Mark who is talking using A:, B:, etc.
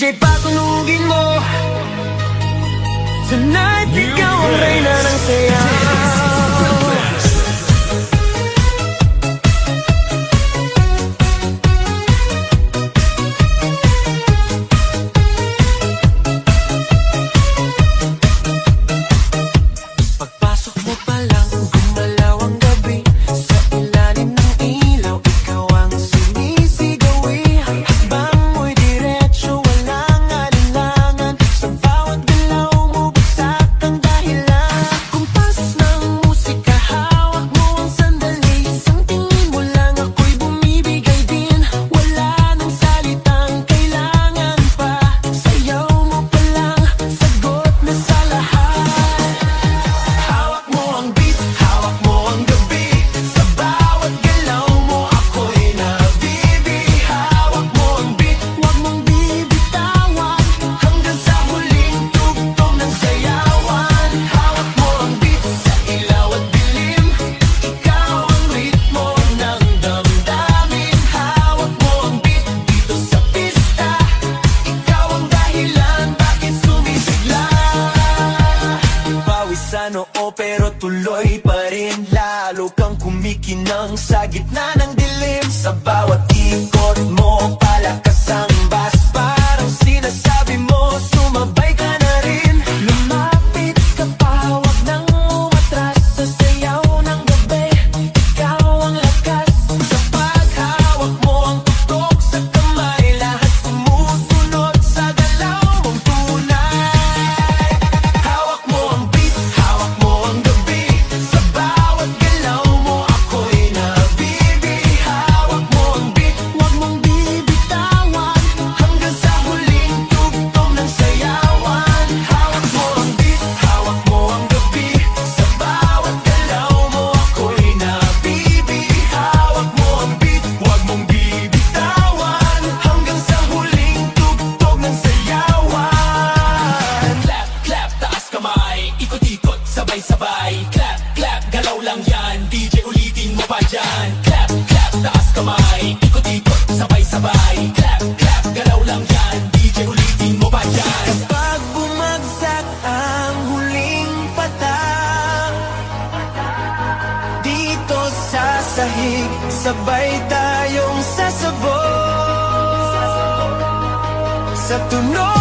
A: DJ patunugin mo. Tonight, ikaw ang reyna ng sayaw. Pagpasok mo pa lang, gumalaw ang gabi. Sa ilalim ng ilaw, ikaw ang sumisigawi. Hakbang mo'y diretso, walang alinlangan. Sa bawat galaw mo, bagsak ang dahilan. Kumpas ng musika, hawak mo ang sandali. Isang tingin mo lang, ako'y bumibigay din. Wala nang salitang kailangan pa. Sayaw mo pa lang, sagot na sa lahat. Hawak mo ang beat, hawak mo ang gabi. Sa bawat galaw mo, ako'y nabibi. Hawak mo ang beat, huwag mong bibitawan. Hanggang sa huling tugtog ng sayawan. Hawak mo ang beat, sa ilaw at dilim. Ikaw ang ritmo ng damdamin. Hawak mo ang beat, dito sa pista. Ikaw ang dahilan, bakit sumisigla. Pawis sa noo pero tuloy pa rin. Lalo kang kumikinang sa gitna ng dilim. Sa bawat ikot mo, palakas ang bass. Parang sinasabi mo, sumabay ka na rin. Lumapit ka pa, huwag nang umatras. Sa sayaw ng gabi, ikaw ang lakas. Sa paghawak mo ang tutok sa kamay, lahat sumusunod sa galaw mong tunay. Hawak mo ang beat, hawak mo ang gabi. Sa bawat galaw mo, ako'y nabibi. Hawak mo ang beat, huwag mong bibitawan. Hanggang sa huling tugtog ng sayawan. Hawak mo ang beat, hawak mo ang gabi. Sa bawat galaw mo, ako'y nabibi. Hawak mo ang beat, huwag mong bibitawan. Hanggang sa huling tugtog ng sayawan.
B: Clap, clap, taas kamay. Ikot-ikot, sabay-sabay. Clap, clap, galaw lang yan. DJ ulitin mo pa dyan. Clap, clap, taas kamay. Ikot-ikot, sabay-sabay. Clap, clap, galaw lang yan. DJ ulitin mo pa dyan.
A: Kapag bumagsak ang huling patak, dito sa sahig, sabay tayong sasabog sa tunog